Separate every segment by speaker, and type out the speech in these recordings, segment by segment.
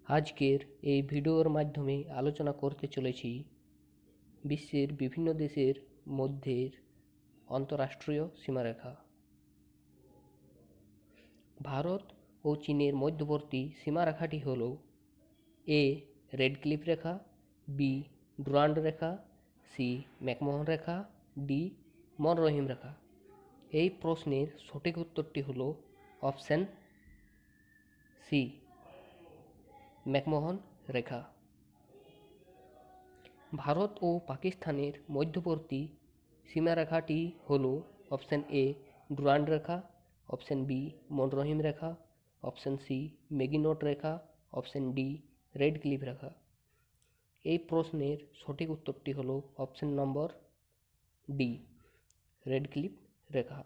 Speaker 1: আজকের এই ভিডিওর মাধ্যমে আলোচনা করতে চলেছি বিশ্বের বিভিন্ন দেশের মধ্যের অন্তঃরাষ্ট্রীয় সীমারেখা। ভারত ও চীনের মধ্যবর্তী সীমারেখাটি হল এ রেড ক্লিফ রেখা, বি ডুরান্ড রেখা, সি ম্যাকমোহন রেখা, ডি মনরহিম রেখা। এই প্রশ্নের সঠিক উত্তরটি হল অপশান সি ম্যাকমোহন রেখা। ভারত ও পাকিস্তানের মধ্যবর্তী সীমারেখাটি হল অপশান এ ডুরান্ড রেখা, অপশান বি মনরহিম রেখা, অপশান সি মেগিনোট রেখা, অপশান ডি রেড ক্লিফ রেখা। এই প্রশ্নের সঠিক উত্তরটি হল option number D Radcliffe রেখা।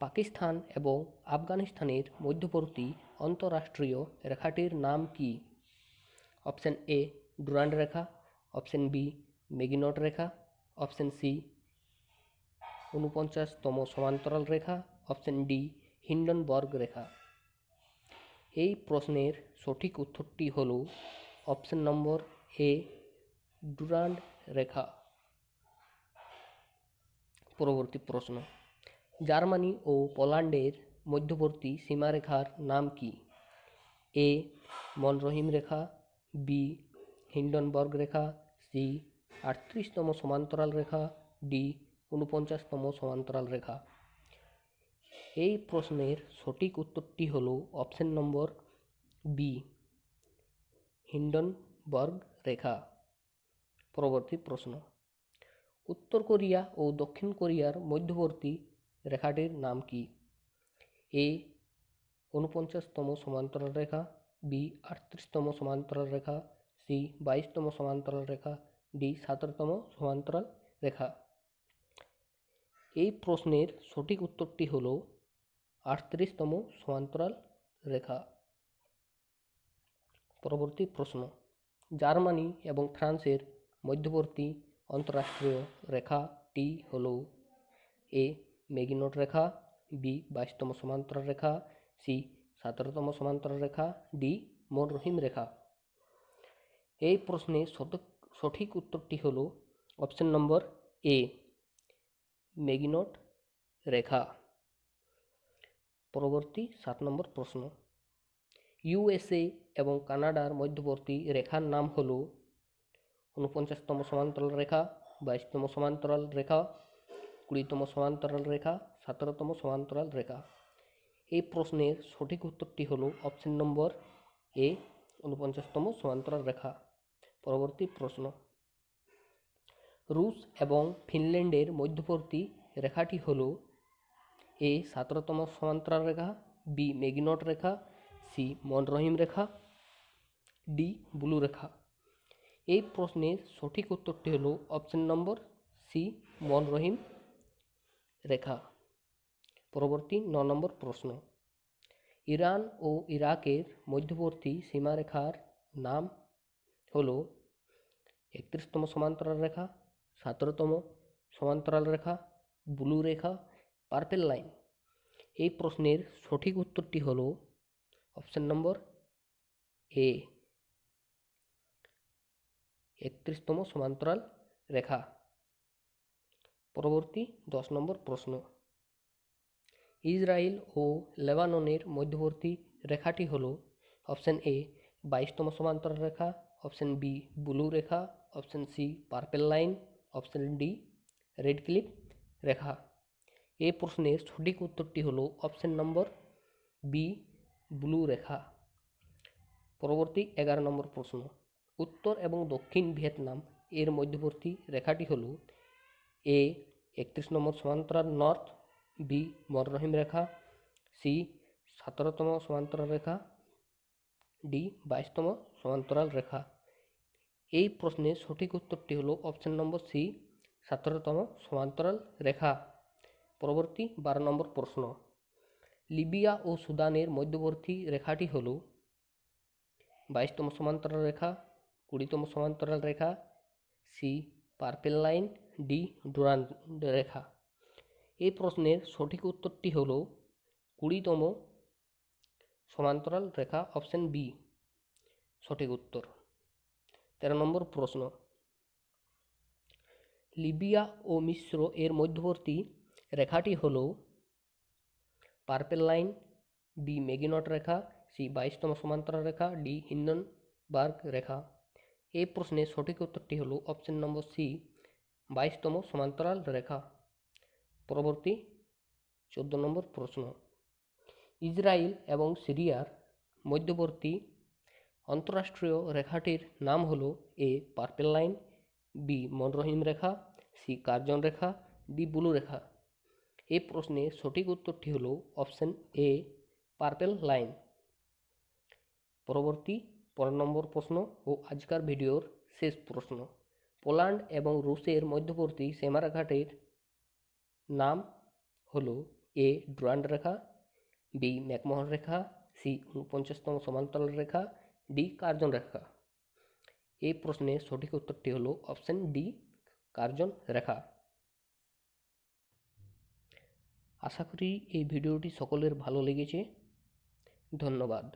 Speaker 1: পাকিস্তান এবং আফগানিস্তানের মধ্যবর্তী অন্তঃরাষ্ট্রীয় রেখাটির নাম কি? অপশান এ ডুরান্ড রেখা, অপশান বি মেগিনোট রেখা, অপশান সি 49তম সমান্তরাল রেখা, অপশান ডি হিন্ডনবার্গ রেখা। এই প্রশ্নের সঠিক উত্তরটি হল অপশান নম্বর এ ডুরান্ড রেখা। পরবর্তী প্রশ্ন, জার্মানি ও পোল্যান্ডের মধ্যবর্তী সীমারেখার নাম কি? এ মনরহিম রেখা, বি হিন্ডনবার্গ রেখা, সি 38তম সমান্তরাল রেখা, ডি 49তম সমান্তরাল রেখা। এই প্রশ্নের সঠিক উত্তরটি হল অপশান নম্বর বি হিন্ডনবার্গ রেখা। পরবর্তী প্রশ্ন, উত্তর কোরিয়া ও দক্ষিণ কোরিয়ার মধ্যবর্তী রেখাটির নাম কি? এ 49তম সমান্তরাল রেখা, বি 38তম সমান্তরাল রেখা, সি 22তম সমান্তরাল রেখা, ডি 17তম সমান্তরাল রেখা। এই প্রশ্নের সঠিক উত্তরটি হল 38তম সমান্তরাল রেখা। পরবর্তী প্রশ্ন, জার্মানি এবং ফ্রান্সের মধ্যবর্তী অন্তঃরাষ্ট্রীয় রেখাটি হল এ মেগিনোট রেখা, বি 22তম সমান্তরাল রেখা, সি 17তম সমান্তরাল রেখা, ডি মনরহিম রেখা। এই প্রশ্নের সঠিক উত্তরটি হল অপশান নম্বর এ মেগিনোট রেখা। পরবর্তী 7 নম্বর প্রশ্ন, ইউএসএ এবং কানাডার মধ্যবর্তী রেখার নাম হল 49তম সমান্তরাল রেখা, 22তম সমান্তরাল রেখা, 20তম সমান্তরাল রেখা, 17তম সমান্তরাল রেখা। এই প্রশ্নের সঠিক উত্তরটি হল অপশান নম্বর এ 49তম সমান্তরাল রেখা। পরবর্তী প্রশ্ন, রুশ এবং ফিনল্যান্ডের মধ্যবর্তী রেখাটি হল এ 17তম সমান্তরাল রেখা, বি মেগিনোট রেখা, সি মনরহিম রেখা, ডি ব্লু রেখা। এই প্রশ্নের সঠিক উত্তরটি হল অপশান নম্বর সি মনরহিম রেখা। পরবর্তী 9 নম্বর প্রশ্ন, ইরান ও ইরাকের মধ্যবর্তী সীমারেখার নাম হল 31তম সমান্তরাল রেখা, 17তম সমান্তরাল রেখা, ব্লু রেখা, পার্পেল লাইন। এই প্রশ্নের সঠিক উত্তরটি হল অপশান নম্বর এ 31তম সমান্তরাল রেখা। পরবর্তী 10 নম্বর প্রশ্ন, ইসরায়েল ও লেবাননের মধ্যবর্তী রেখাটি হল অপশান এ 22তম সমান্তরাল রেখা, অপশান বি ব্লু রেখা, option C purple line, option D Radcliffe রেখা। এই প্রশ্নের সঠিক উত্তরটি হল অপশান নম্বর বি ব্লু রেখা। পরবর্তী 11 নম্বর প্রশ্ন, উত্তর এবং দক্ষিণ ভিয়েতনাম এর মধ্যবর্তী রেখাটি হল এ 31 নম্বর সমান্তরাল নর্থ, বি মনরহিম রেখা, সি 17তম সমান্তরাল রেখা, ডি 22তম সমান্তরাল রেখা। এই প্রশ্নের সঠিক উত্তরটি হল অপশান নম্বর সি 17তম সমান্তরাল রেখা। পরবর্তী 12 নম্বর প্রশ্ন, লিবিয়া ও সুদানের মধ্যবর্তী রেখাটি হল 22তম সমান্তরাল রেখা, 20তম সমান্তরাল রেখা, C purple line, D Durand রেখা। এই প্রশ্নের সঠিক উত্তরটি হল 20তম সমান্তরাল রেখা, অপশন বি সঠিক উত্তর। 13 নম্বর প্রশ্ন, লিবিয়া ও মিশ্র এর মধ্যবর্তী রেখাটি হল পার্পেল লাইন, বি ম্যাগিনট রেখা, সি 22তম সমান্তরাল রেখা, ডি হিন্ডেনবার্গ রেখা। এই প্রশ্নের সঠিক উত্তরটি হলো অপশন নম্বর সি 22তম সমান্তরাল রেখা। পরবর্তী 14 নম্বর প্রশ্ন, ইসরায়েল এবং সিরিয়ার মধ্যবর্তী আন্তঃরাষ্ট্রীয় রেখাটির নাম হলো এ পার্পেল লাইন, বি মনরহিম রেখা, সি কার্জন রেখা, ডি ব্লু রেখা। এই প্রশ্নের সঠিক উত্তরটি হলো অপশন এ পার্পেল লাইন। পরবর্তী 15 নম্বর প্রশ্ন ও আজকের ভিডিওর শেষ প্রশ্ন, পোল্যান্ড এবং রুশের মধ্যবর্তী সীমারেখাটির নাম হলো এ ডুরান্ড রেখা, বি ম্যাকমোহন রেখা, সি 49তম সমান্তরাল রেখা, ডি কার্জন রেখা। এই প্রশ্নের সঠিক উত্তরটি হলো অপশন ডি কার্জন রেখা। আশা করি এই ভিডিওটি সকলের ভালো লেগেছে। ধন্যবাদ।